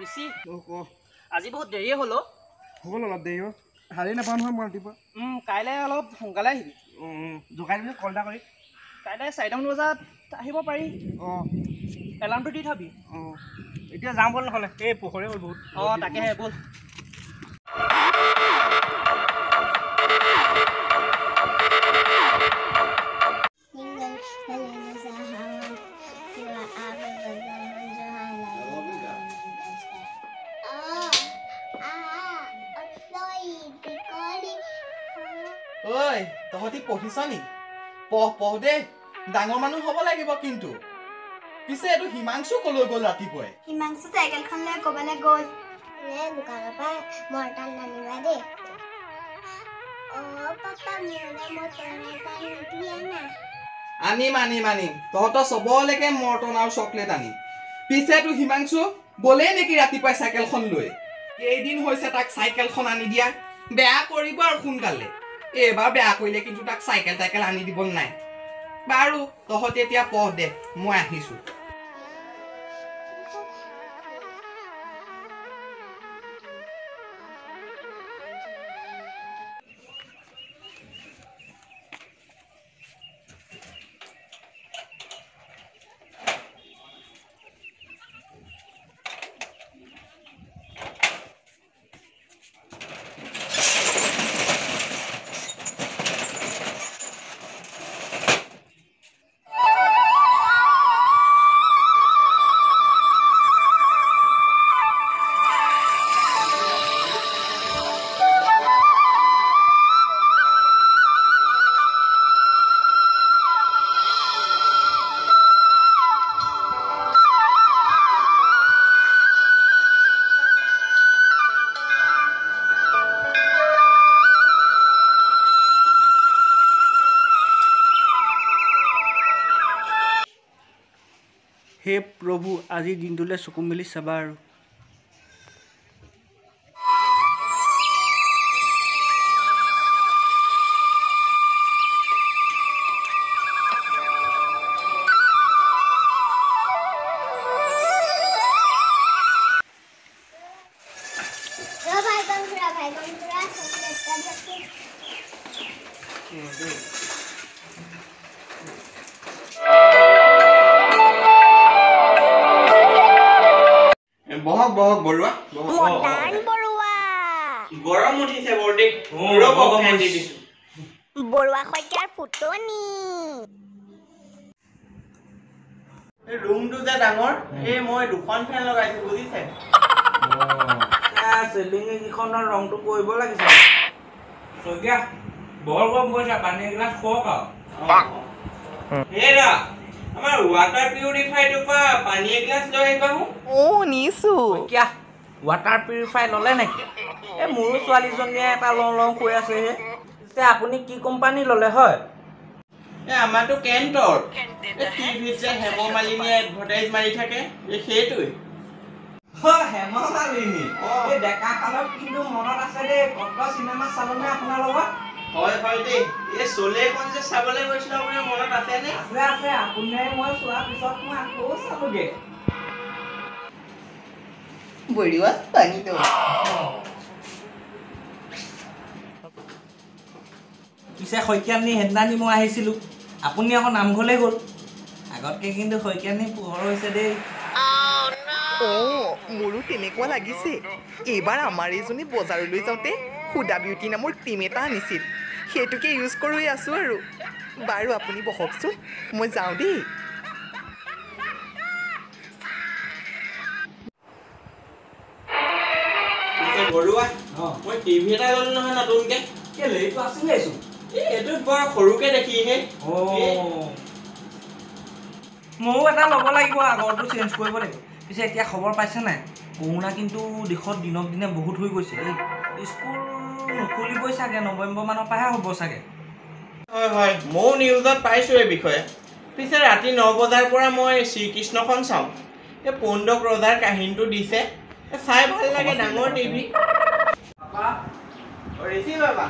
ঋষি আজি বহুত দেৰিয়ে হ'ল হ'ল অলপ দেৰি হ'ল হাৰি নাপাওঁ নহয় মই ৰাতিপুৱা কাইলৈ অলপ সোনকালে আহিবি জোকাই দিবি কল এটা কৰি কাইলৈ 4টামান বজাত আহিব পাৰি এলাৰ্মটো দি থবি এতিয়া যাওঁ ব'ল নহ'লে এই পোহৰে হ'ল বহুত তাকেহে ব'ল ঐ তহঁতি পঢ়িছ নি পঢ় দেই ডাঙৰ মানুহ হ'ব লাগিব কিন্তু পিছে এইটো হিমাংশু কলৈ গ'ল ৰাতিপুৱাই হিমাংশু চাইকেলখন লৈ ক'বলৈ গ'ল দোকানৰ পৰা মৰ্টান নানিবা দেই পাপা আনিম তহঁতৰ চবলৈকে মৰ্টন আৰু চকলেট আনিম পিছে এইটো হিমাংশু গ'লেই নেকি ৰাতিপুৱাই চাইকেলখন লৈ কেইদিন হৈছে তাক চাইকেলখন আনি দিয়া বেয়া কৰিব আৰু সোনকালে এইবাৰ বেয়া কৰিলে কিন্তু তাক চাইকেল আনি দিব নাই বাৰু তহঁতি এতিয়া পঢ় দে মই আহিছোঁ হে প্ৰভু আজিৰ দিনটোলৈ চকু মেলি চাবা আৰু বহক বৰুৱা গৰম উঠিছে বৰদেই বৰুৱা শইকীয়াৰ ফুটনি ৰুমটো যে ডাঙৰ এই মই দুখন ফেন লগাইছো বুজিছে চিলিং কেইখনৰ ৰংটো কৰিব লাগিছে শইকীয়া বৰ গৰম পৰিছে পানী এগিলাচ খোৱাক হেৰা আমাৰ ৱাটাৰ পিউৰিফাইটোৰ পৰা পানী এগিলাচ লৈ আহিবাহো নিছো শইকীয়া ৱাটাৰ পিউৰিফাই ল'লে নেকি এই মোৰো ছোৱালীজনীয়ে এটা লওঁ কৈ আছে পিছে আপুনি কি কোম্পানী ল'লে হয় আমাৰতো কেণ্টৰ টিভিত যে হেম মালিনীয়ে এডভাৰটাইজ মাৰি থাকে সেইটোৱে হেমমালিনী এই ডেকা কালত কিন্তু মনত আছে দেই কত চিনেমা চালনে আপোনাৰ লগত হয় দেই এই চলেখন যে চাবলৈ গৈছিলো আপোনাৰ মনত আছেনে আছে আপুনি মই চোৱাৰ পিছত মই আকৌ চালোগে বৰুৱা পানী দ পিছে শইকীয়ানী সেইদিনানি মই আহিছিলোঁ আপুনি আকৌ নামঘৰলৈ গ'ল আগতকৈ কিন্তু শইকীয়ানী পোহৰ হৈছে দেই মোৰো তেনেকুৱা লাগিছে এইবাৰ আমাৰ এইজনী বজাৰলৈ যাওঁতে হুদা বিউটি নামৰ ক্ৰীম এটা আনিছিল সেইটোকে ইউজ কৰি আছোঁ আৰু বাৰু আপুনি বহকচোন মই যাওঁ দেই বৰুৱা মই টিভি এটা ল'লো নহয় নতুনকে কেলে এইটো আছিলেচোন এইটো বৰ সৰুকে দেখিহে ময়ো এটা ল'ব লাগিব আগৰটো চেঞ্জ কৰিব লাগিব পিছে এতিয়া খবৰ পাইছে নাই কৰোণা কিন্তু দেশত দিনক দিনে বহুত হৈ গৈছে স্কুল নুখুলিবই চাগে নৱেম্বৰ মানৰ পৰাহে হ'ব চাগে হয় ময়ো নিউজত পাইছোঁ এই বিষয়ে পিছে ৰাতি 9 বজাৰ পৰা মই শ্ৰীকৃষ্ণখন চাওঁ এই পৌণ্ডক ৰজাৰ কাহিনীটো দিছে চাই ভাল লাগে ডাঙৰ টিভি পাপা ঋষি বাবা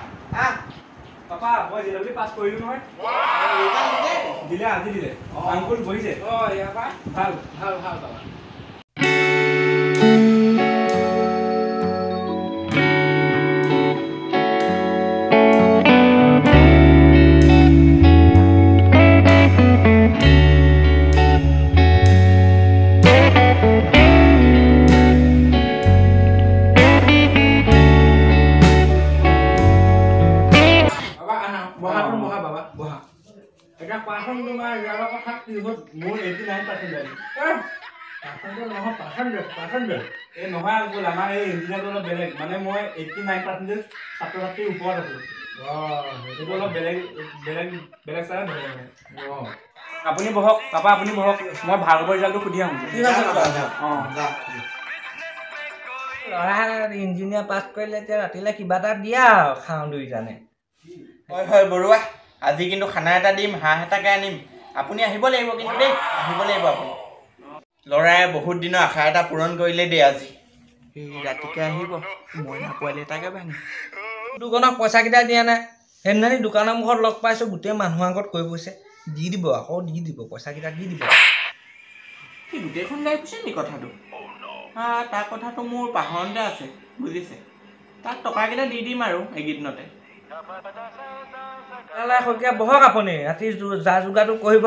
পাপা মই জিলবি পাছ কৰিলোঁ নহয় দিলে আজি দিলে আংকুল বহিছে ইয়াৰ পৰা ভাল ভাল পাবা এই নহয় আকৌ আমাৰ এই ইঞ্জিনিয়াৰটো অলপ বেলেগ মানে মই 89% ছাত্ৰ ছাত্ৰীৰ ওপৰত আছোঁ সেইটো অলপ বেলেগ বেলেগ বেলেগ চাই ধৰে মানে আপুনি বহক পাপা আপুনি বহক মই ভাগৱৰ ৰিজাল্টটো সুধি আহোঁ ঠিক আছে অঁ ল'ৰা ইঞ্জিনিয়াৰ পাছ কৰিলে এতিয়া ৰাতিলৈ কিবা এটা দিয়া আৰু খাওঁ দুইজনে হয় বৰুৱা আজি কিন্তু খানা এটা দিম হাঁহ এটাকে আনিম আপুনি আহিব লাগিব কিন্তু দেই আহিব লাগিব আপুনি ল'ৰাই বহুত দিনৰ আশা এটা পূৰণ কৰিলে দেই আজি ৰাতিকে আহিব মইনা পোৱালি এটাকে ভাঙিম দোকানক পইচাকেইটা দিয়া নাই সেইদিনাখনি দোকানৰ মুখত লগ পাইছোঁ গোটেই মানুহৰ আগত কৈ গৈছে দি দিব আকৌ দি দিব পইচাকেইটা দি দিব সি গোটেইখন গাই কৈছে নি কথাটো তাৰ কথাটো মোৰ পাহৰণতে আছে বুজিছে তাক টকাকেইটা দি দিম আৰু এইকেইদিনতে শইকীয়া বহক আপুনি ৰাতি যা যোগাৰটো কৰিব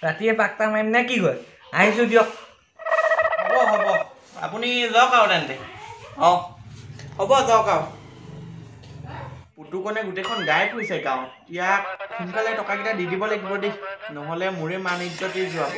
ৰাতিয়ে পাকটা মাৰিম নে কি কয় আহিছোঁ দিয়ক হ'ব আপুনি যাওক আৰু তেন্তে অঁ হ'ব যাওক আৰু পুতুকনে গোটেইখন গাই ফুৰিছে গাঁৱত ইয়াক সোনকালে টকাকেইটা দি দিব লাগিব দেই নহ'লে মোৰে মান ইজ্জতি যোৱাব